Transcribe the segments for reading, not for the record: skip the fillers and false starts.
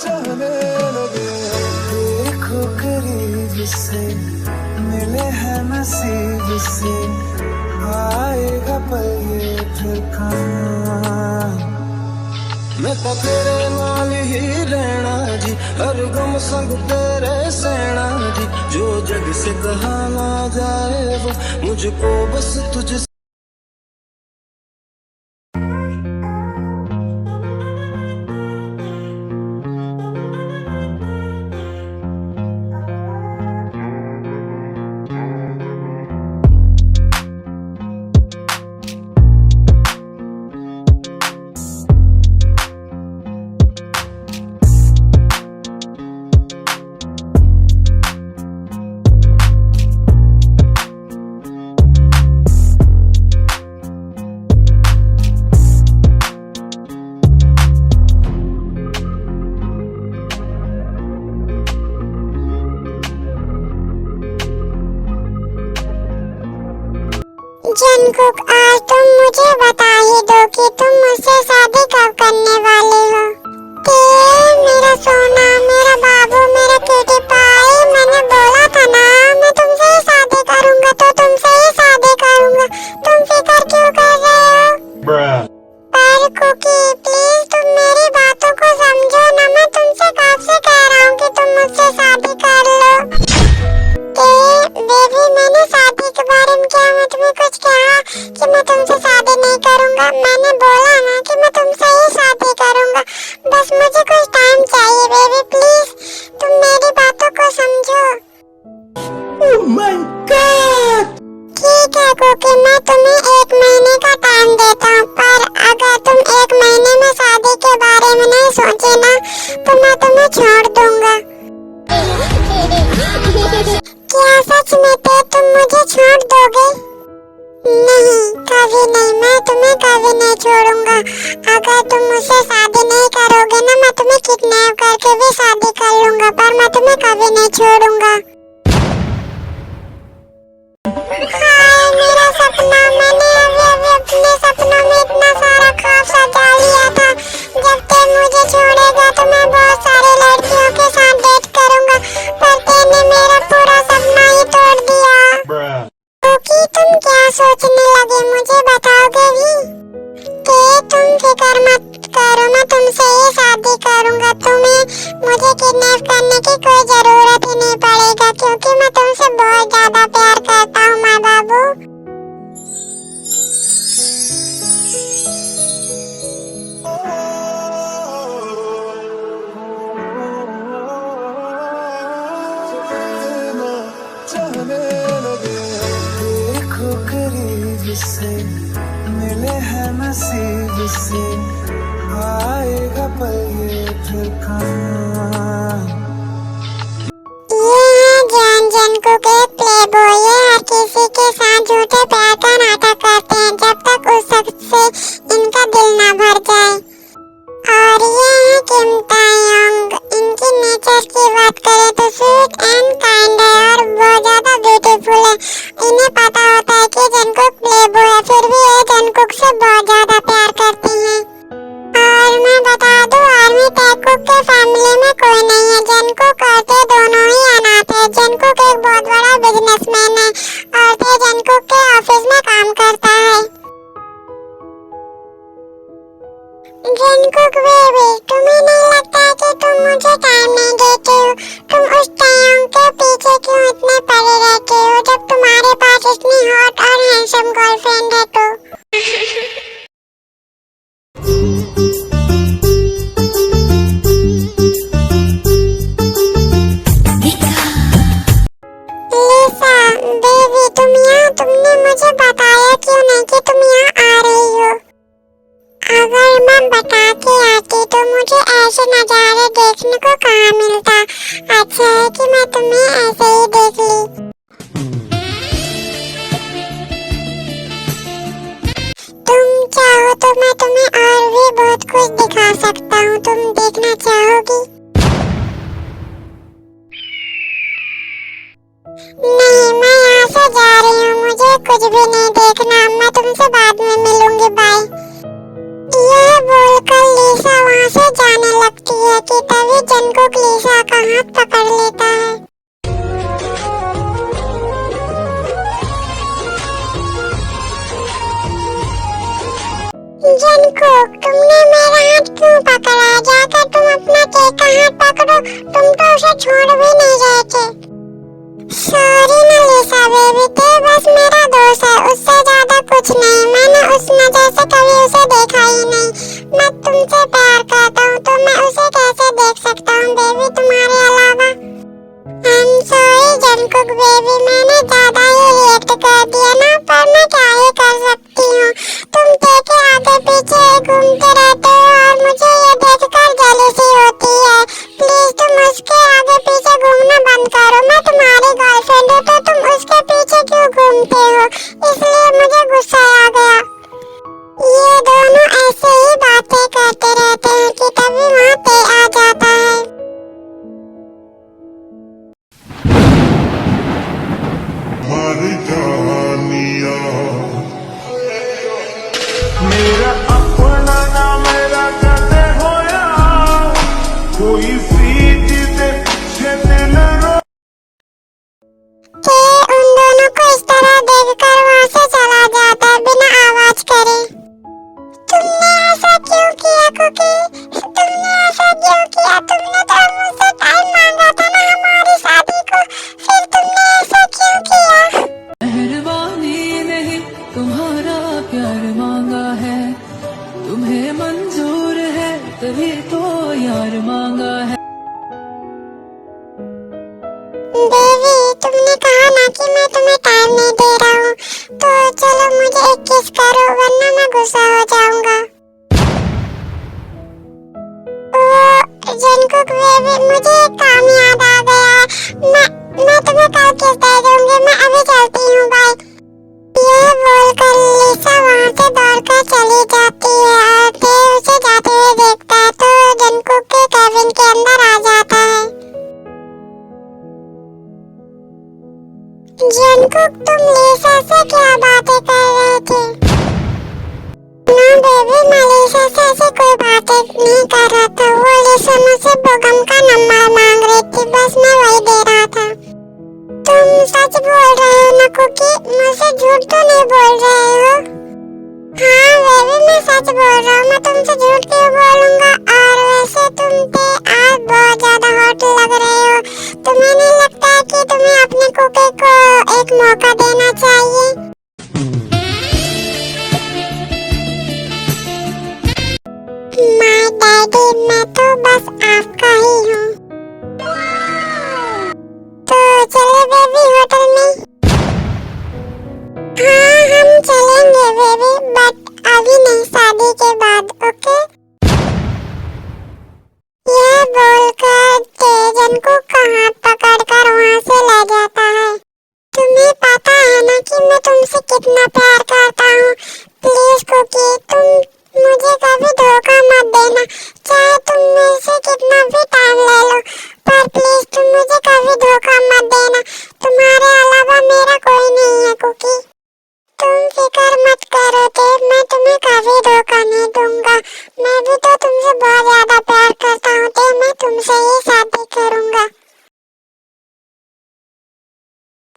चाहने लगे। देखो करीब से मिले हैं नसीब से, आएगा पल ये फिर कहाँ। मैं तो तेरे नाल ही रहना जी, हर गम संग तेरे सहना जी। जो जग से कहा ना जाए वो मुझको बस तुझसे। जंगकुक, आज तुम मुझे बता ही दो कि तुम मुझसे शादी कब करने वाले हो। कि मेरा सोना, मेरा बाबू, मेरा क्यूटी पाई, मैंने बोला था ना मैं तुमसे ही शादी करूंगा तो तुमसे ही शादी करूंगा। तुम फिक्र क्यों कर रहे हो? पर कुकी प्लीज तुम मेरी बातों को समझो ना। मैं तुमसे कब से कह रहा हूँ कि तुम मुझसे शादी कर लो। बेबी, मैंने शादी के बारे में क्या मैं तुम्हें कुछ कहा कि मैं तुमसे शादी नहीं करूंगा? मैंने बोला ना कि मैं तुमसे ही शादी करूंगा। बस मुझे कुछ टाइम चाहिए बेबी, प्लीज तुम मेरी बातों को समझो। Oh my God! ठीक है कुकी, मैं तुम्हें 1 महीने का टाइम देता हूँ, पर अगर तुम 1 महीने में शादी के बारे में नहीं सोचे ना तो मैं तुम्हें छोड़ दूंगा। क्या सच में तुम मुझे छोड़ दोगे? नहीं, कभी नहीं, मैं तुम्हें कभी नहीं छोड़ूंगा। अगर तुम मुझसे शादी नहीं करोगे ना मैं तुम्हें किडनैप करके भी शादी कर लूंगा, पर मैं तुम्हें कभी नहीं छोड़ूंगा। हाय मेरा सपना, मैंने अभी अपने सपनों में इतना सारा ख्वाब सजा लिया था। जब तक मुझे छोड़ेगा तो मैं बहुत सारी लड़कियों के साथ डेट करूंगा, पर तूने मेरा पूरा सपना ही तोड़ दिया। क्योंकि तुम क्या सोचने लगे मुझे बताओगे भी? कि तुम फिक्र मत करो, मैं तुमसे ही शादी करूंगा। तुम्हें मुझे किडनैप करने की कोई जरूरत ही नहीं पड़ेगा, क्योंकि मैं तुमसे बहुत ज्यादा प्यार करता हूँ माँ बाबू। चाहने लगे। देखो करीब से मिले हैं नसीब से, आएगा पल ये फिर कहाँ। ये है जंगकुक, एक प्लेबॉय है। हर किसी के साथ झूठे प्यार का नाटक करते हैं जब तक उस शख्स से इनका दिल ना भर जाए। और ये है किम ताeyong, इनकी नेचर की बात करें तो स्वीट एंड काइंड है और बहुत ज्यादा ब्यूटीफुल है। इन्हें पता होता है कि जंगकुक प्लेबॉय है, फिर भी ये जंगकुक से बहुत ज्यादा प्यार करते हैं। और मैं बता दूं, आर्मी टैकुक के फैमिली में कोई नहीं है। जंगकुक और ते दोनों ही अनाथ है। जंगकुक एक बहुत बड़ा बिजनेसमैन है और ते जंगकुक के ऑफिस में काम करता है। जंगकुक बेबी, तुम्हें नहीं लगता है कि तुम मुझे टाइम नहीं देते हो? तुम उस ताeyong के पीछे क्यों इतने पड़े रहते हो जब तुम्हारे पास इतनी हॉट और हैंडसम गर्लफ्रेंड है तो? लिसा बेबी, तुम यहाँ, तुमने मुझे बताया क्यों नहीं कि तुम यहाँ आ रही हो? अगर मैं बता के आती तो मुझे ऐसे नजारे देखने को कहाँ मिलता। अच्छा है कि मैं तुम्हें ऐसे ही देख ली। तुम चाहो तो मैं तुम्हें और भी बहुत कुछ दिखा सकता हूँ, तुम देखना चाहोगी? नहीं, मैं यहाँ से जा रही हूँ, मुझे कुछ भी नहीं देखना। मैं तुमसे बाद में मिलूंगी, बाय। यह बोलकर लीसा वहाँ से जाने लगती है कि तभी जंगकुक लीसा का हाथ पकड़ लेता है। जंगकुक, तुमने मेरा हाथ क्यों पकड़ा? जाकर तुम अपना केक का हाथ पकड़ो, तुम तो उसे छोड़ भी नहीं रहे थे। सॉरी ना लीसा बेबी, ते बस मेरा दोस्त है, उससे ज्यादा कुछ नहीं। मैंने उस नजर से कभी उसे देखा ही नहीं। मैं तुमसे प्यार करता हूँ तो मैं उसे कैसे देख सकता हूँ बेबी तुम्हारे अलावा? I am sorry Jungkook baby, मैंने ज्यादा ही रिएक्ट कर दिया ना, पर मैं क्या ही कर सकती हूँ। तुम के आगे पीछे घूमते रहते हो और मुझे ये देखकर जेलसी होती है। प्लीज तुम उसके आगे पीछे घूमना बंद करो। मैं तुम्हारी गर्लफ्रेंड हूँ तो तुम उसके पीछे क्यों घूमते हो? इसलिए मुझे गुस्सा आ गया। ये दोनों ऐसे ही बातें करते रहते हैं कि तभी वहाँ ते आ जाता है। हमारी जानिया मेरा अपना ना मेरा कदे होया कोई सीट दे दिल रो के उन दोनों को इस तरह देखकर वहाँ से चला जाता है बिना आवाज करे। तुमने ऐसा क्यों किया कुकी? तुमने ऐसा क्यों किया? तुमने तो मुझसे टाइम मांगा था ना हमारी शादी को, फिर तुमने ऐसा क्यों किया? मेहरबानी नहीं तुम्हारा प्यार मांगा है, तुम्हें मंजूर है तभी तो यार मांगा है। बेबी, तुमने कहा ना कि मैं तुम्हें टाइम नहीं दे रहा हूँ, तो चलो मुझे एक किस करो वरना मैं गुस्सा हो जाऊंगा। ओ जंगकुक बेबी, मुझे एक काम याद आ गया है। मैं तुम्हें कल किस दे दूंगी। मैं अभी चलती हूँ, बाय। ये बोलकर लीसा वहाँ से दौड़कर चली जाती है और ते उसे जाते हुए देखता है तो जंगकुक के केबिन के अंदर आ जाता है। जंगकुक, तुम लीसा से क्या बातें कर रहे थे? ना बेबी, मैं लीसा से ऐसे कोई बातें नहीं कर रहा था। वो लीसा मुझसे बोगम का नंबर मांग रही थी, बस मैं वही दे रहा था। तुम सच बोल रहे हो ना कुकी? मुझसे झूठ तो नहीं बोल रहे हो? हाँ बेबी, मैं सच बोल रहा हूँ, मैं तुमसे झूठ क्यों बोलूँगा? और वैसे तुम पे आज बहुत ज्यादा हॉट लग रहे हो। तुम्हें नहीं लगता है कि तुम्हें अपने कुकी को एक मौका देना चाहिए? माय डैडी, मैं तो बस आपका ही हूँ। तो चले बेबी होटल में? हाँ हम चलेंगे बेबी, बट अभी नहीं, शादी के बाद, ओके? यह बोलकर ते जंगकुक का हाथ पकड़कर वहाँ से ले जाता है। तुम्हें पता है ना कि मैं तुमसे कितना प्यार करता हूँ। प्लीज कुकी, तुम मुझे कभी धोखा मत देना, चाहे तुम मेरे से कितना भी टाइम ले लो, पर प्लीज तुम मुझे कभी धोखा मत देना। तुम्हारे अलावा मेरा कोई नहीं है कुकी। तुम फिक्र मत करो ते, मैं तुम्हें कभी धोखा नहीं दूंगा। मैं भी तो तुमसे बहुत ज्यादा प्यार करता हूँ ते, मैं तुमसे ही शादी करूंगा।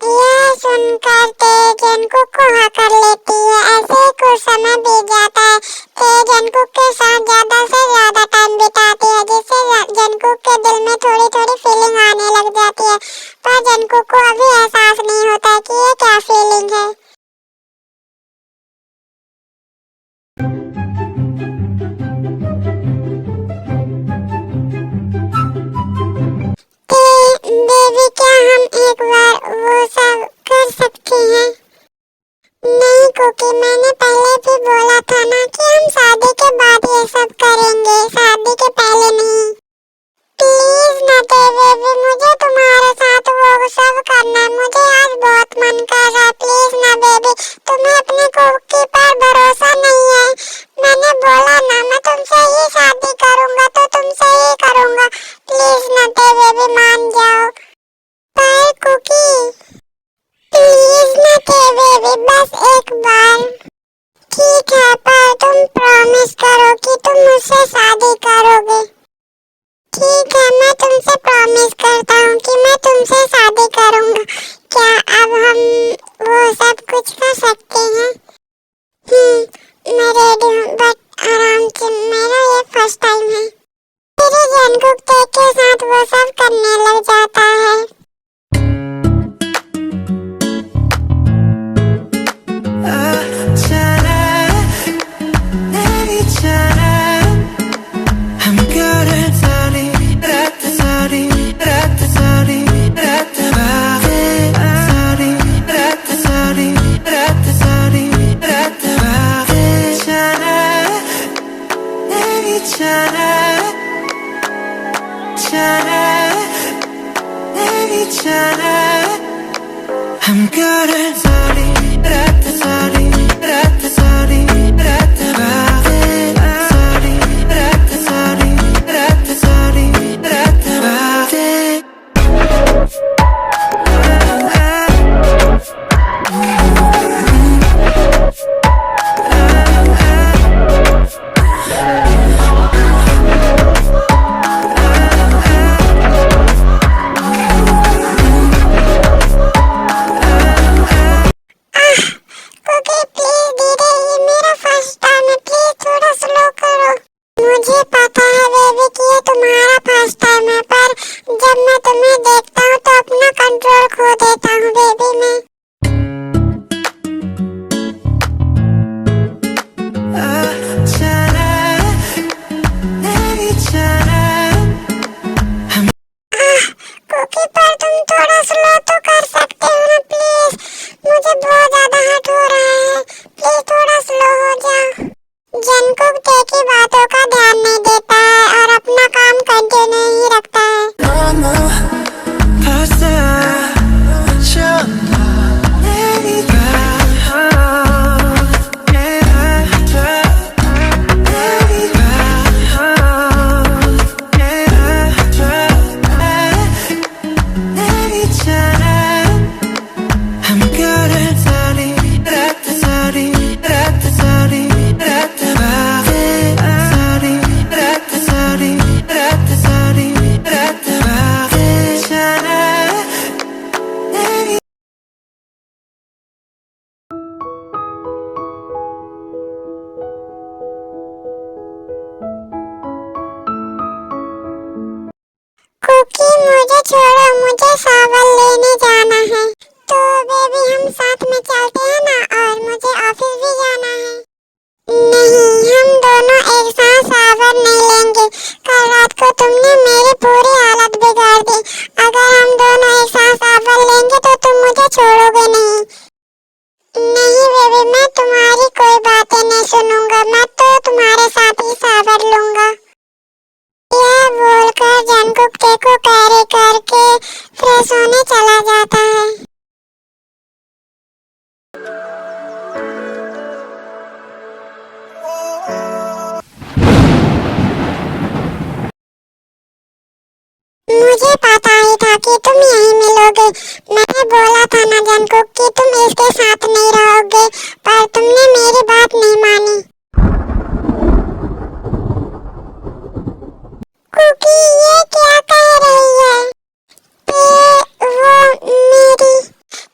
यह सुनकर ते जंगकुक को हाँ कर लेती है। ऐसे ही कुछ समय बीत जाता है। ते जंगकुक के साथ ज्यादा से ज्यादा टाइम बिताती है, जिससे जंगकुक के दिल में थोड़ी थोड़ी फीलिंग आने लग जाती है, पर जंगकुक को अभी एहसास नहीं होता कि ये क्या फीलिंग है। बेबी, क्या हम एक बार वो सब कर सकते हैं? नहीं कुकी, मैंने पहले भी बोला था ना कि हम शादी के बाद ये सब करेंगे, शादी के पहले नहीं। प्लीज ना ते बेबी, मुझे तुम्हारे साथ वो सब करना है। मुझे आज बहुत मन कर रहा है। प्लीज ना बेबी, तुम्हें अपने कुकी पर भरोसा नहीं है? मैंने बोला ना मैं तुमसे ही शादी करूंगा तो तुमसे ही करूंगा। प्लीज ना ते बेबी, मान जाओ। पर कुकी, प्लीज ना ते बेबी, बस एक बार। ठीक है, पर तुम प्रॉमिस करो कि तुम मुझसे शादी तुमसे शादी करूंगा। क्या अब हम वो सब कुछ कर सकते हैं? मैं रेडी हूँ, बट आराम से, मेरा ये फर्स्ट टाइम है। फिर जंगकुक टेक के साथ वो सब करने लग जाता है। I'm good at sorry, rat sorry, rat sorry, rat sorry, rat sorry, rat sorry, rat कुकी प्लीज धीरे, ये मेरा फर्स्ट टाइम है, प्लीज थोड़ा स्लो करो। मुझे पता है बेबी कि ये तुम्हारा फर्स्ट टाइम है, पर जब मैं तुम्हें देखता हूँ तो अपना कंट्रोल खो देता हूँ बेबी मैं। कुकी पर तुम थोड़ा स्लो तो कर सकते हो ना प्लीज, मुझे बहुत ज्यादा हर्ट हो रहा है, प्लीज थोड़ा स्लो हो जाओ। जंगकुक टेक की बातों का ध्यान नहीं देता है और अपना काम कंटिन्यू ही रखता है। कुकी मुझे छोड़ो, मुझे सावन लेने जाना है। तो बेबी हम साथ में चलते हैं ना, और मुझे ऑफिस भी जाना है। नहीं, हम दोनों एक साथ सावन नहीं लेंगे। कल रात को तुमने मेरी पूरी हालत बिगाड़ दी। अगर हम दोनों एक साथ सावन लेंगे तो तुम मुझे छोड़ोगे नहीं। नहीं बेबी, मैं तुम्हारी कोई बातें नहीं सुनूंगा, मैं तो तुम्हारे साथ ही सावन लूंगा। यह बोलकर जंगकुक टेक को कैरी करके फ्रेश होने चला जाता है। मुझे पता ही था कि तुम यहीं मिलोगे। मैंने बोला था ना जंगकुक कि तुम इसके साथ नहीं रहोगे, पर तुमने मेरी बात नहीं मानी। कुकी ये क्या कह रही है? वो मेरी,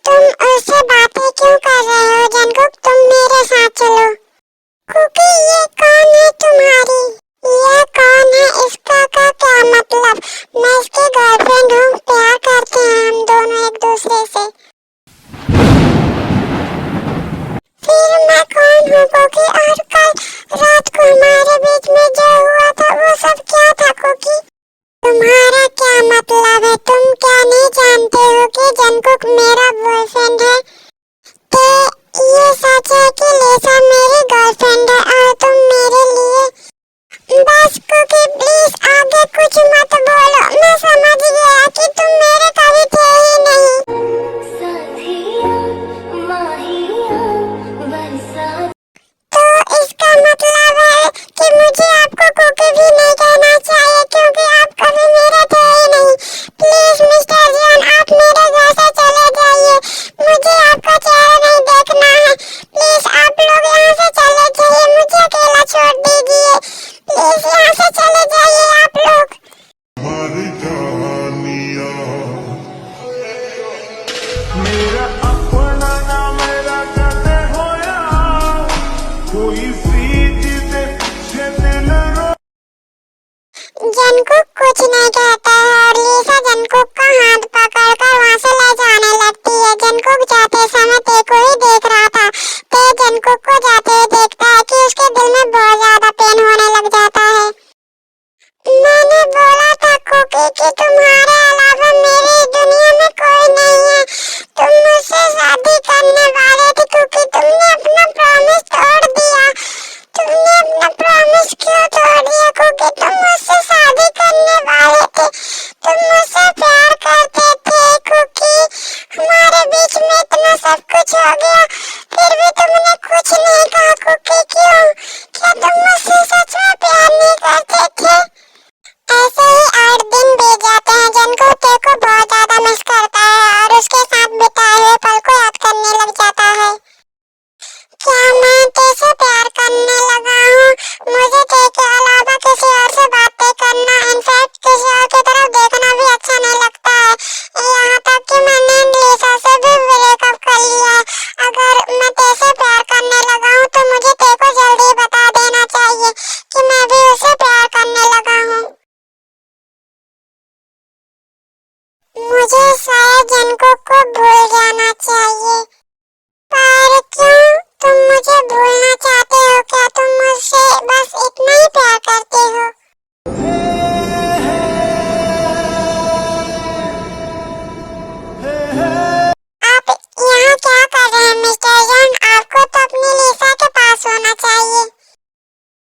तुम उससे बातें क्यों कर रहे हो जंगकुक? तुम मेरे साथ चलो। कुकी ये कौन है तुम्हारी? ये कौन है? इसका का क्या मतलब? मैं इसकी गर्लफ्रेंड हूँ, प्यार करते हैं हम दोनों एक दूसरे से। फिर मैं कौन हूँ कुकी? और कल रात को हमारे बीच में जो हुआ था वो सब क्या था कुकी? तुम्हारा क्या मतलब है? तुम क्या नहीं जानते हो कि जंगकुक मेरा बॉयफ्रेंड है? तो ये सच है कि लिसा मेरी गर्लफ्रेंड है और तुम मेरे लिए। बस कुकी प्लीज आगे कुछ मत बोलो, मैं समझ गया कि तुम मेरे कभी थे ही नहीं। तो इसका मतलब है कि मुझे आपको कुकी भी नहीं कहना चाहिए, क्यों? जंगकुक कुछ नहीं कहता है और लिसा जंगकुक का हाथ पकड़कर वहां से ले जाने लगती है। जंगकुक जाते समय ते को ही देख रहा था। ते जंगकुक को जाते हुए देखता है कि उसके दिल में बहुत ज्यादा पेन होने लग जाता है। मैंने बोला था कुकी कि तुम्हारे अलावा मेरी दुनिया में कोई नहीं है। तुम मुझसे शादी करने वाले थे कुकी, तुमने अपना प्रॉमिस तोड़ दिया। तुमने अपना प्रॉमिस क्यों तोड़ दिया कुकी? तुम मुझसे शादी करने वाले थे, तुम मुझसे प्यार करते थे कुकी। हमारे बीच में इतना सब कुछ हो गया, फिर भी तुमने कुछ नहीं कहा कुकी, क्यों? क्या तुम मुझसे सच में प्यार नहीं करते थे? ऐसे ही 8 दिन बीत जाते हैं। जंगकुक ते को बहुत ज्यादा मिस करता है और उसके साथ बिताए हुए पल को याद करने लग जाता है। क्या मैं ते से प्यार करने लगा हूँ? मुझे ते के अलावा किसी और से बातें करना, इनफैक्ट किसी और की तरफ देखना भी अच्छा नहीं लगता है। यहाँ तक कि मैंने लिसा से भी ब्रेकअप कर लिया है। अगर मैं ते से प्यार करने लगा हूँ तो मुझे ते को जल्दी बता देना चाहिए कि मैं भी उससे प्यार करने लगा हूँ। मुझे शायद जंगकुक को भूल जाना चाहिए। पर क्यों? तुम मुझे भूलना चाहते हो क्या? तुम मुझसे बस इतना ही प्यार करते हो? आप यहाँ क्या कर रहे हैं मिस्टर जॉन? आपको तो अपनी लिसा के पास होना चाहिए।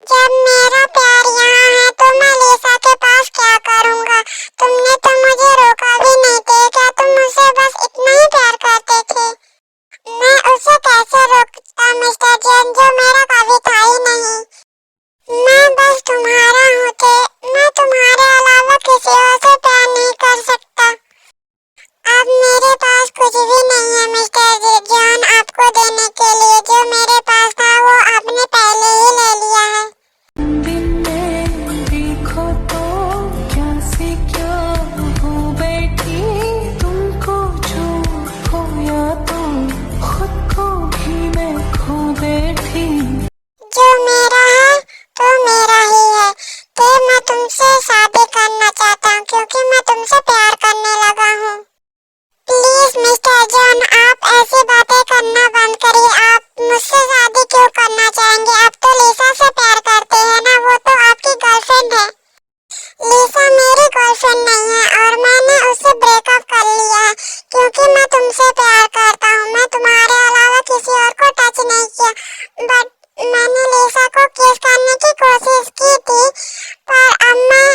जब मेरा प्यार यहाँ है तो मैं लिसा के पास क्या करूँगा? तुमने तो मुझे रोका भी नहीं थे। क्या तुम मुझसे बस इतना ही प्यार करते थे? मैं उसे कैसे रोकता मिस्टर जॉन, जो मेरा कभी था ही नहीं। मैं बस तुम्हारा हूँ थे। मैं तुम्हारे अलावा किसी और से प्यार नहीं कर सकता। अब मेरे पास कुछ भी नहीं है मिस्टर जॉन आपको देने के लिए। जो मेरे पास था वो आपने पहले ही ले लिया है। दिन में देखो तो क्या से क्या हो बैठी, तुमको जो खोया तो खुद को भी मैं खो बैठी। जो मेरा है तो मेरा ही है। तो मैं तुमसे शादी करना चाहता हूँ क्योंकि मैं तुमसे प्यार करने लगा हूँ। प्लीज मिस्टर जॉन आप ऐसी बातें करना बंद करिए। आप मुझसे शादी क्यों करना चाहेंगे? आप तो लिसा से प्यार करते हैं ना, वो तो आपकी गर्लफ्रेंड है। लिसा मेरी गर्लफ्रेंड नहीं है और मैंने उससे ब्रेकअप कर लिया है क्योंकि मैं तुमसे प्यार करता हूँ। मैं तुम्हारे अलावा किसी और को टच नहीं किया। बट मैंने लिसा को किस करने की कोशिश की थी, पर अब मैं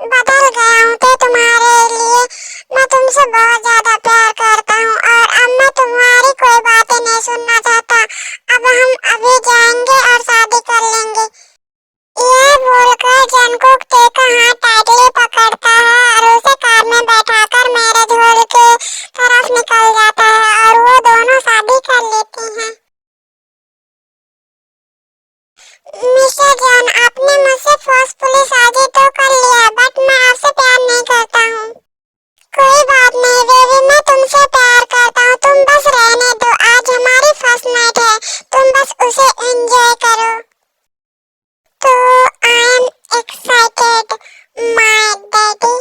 बदल गया हूँ तो तुम्हारे लिए। मैं तुमसे बहुत ज्यादा प्यार करता हूँ और अब मैं तुम्हारी कोई बातें नहीं सुनना चाहता। अब हम अभी जाएंगे और शादी कर लेंगे। यह बोलकर जंगकुक ते का हाथ टाइटली पकड़ता है और उसे कार में बैठाकर मैरिज हॉल की तरफ निकल जाता है और वो दोनों शादी कर लेते हैं। मिस्टर जॉन आपने मुझसे फोर्सफुली शादी तो कर लिया, बट मैं आपसे प्यार नहीं करता हूँ। कोई बात नहीं बेबी, मैं तुमसे प्यार करता हूँ। तुम बस रहने दो। आज हमारी फर्स्ट नाइट है, तुम बस उसे एंजॉय करो। तो I am excited my daddy.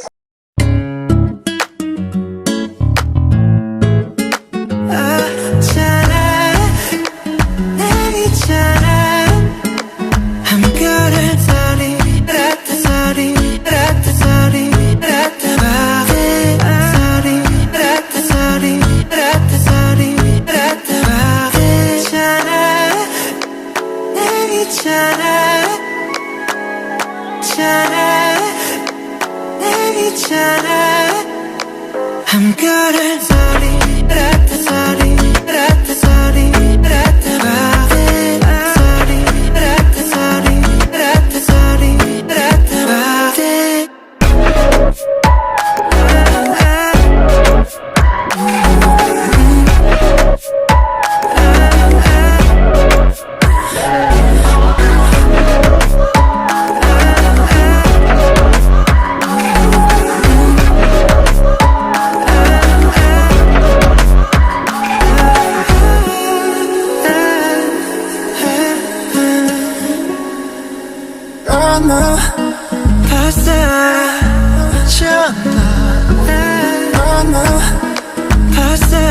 I'm good at sorry, rat sorry, rat sorry, rat sorry, rat sorry, rat sorry, rat फंसा जाता है फंसा।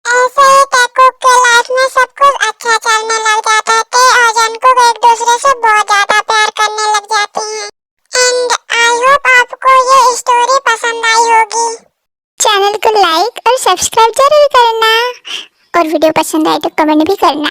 ऐसे ही टैकुक के लाइफ में सब कुछ अच्छा चलने लग जाता है और जंगकुक एक दूसरे से बहुत ज्यादा प्यार करने लग जाते हैं। एंड आई होप आपको ये स्टोरी पसंद आई होगी। चैनल को लाइक और सब्सक्राइब जरूर करना और वीडियो पसंद आए तो कमेंट भी करना।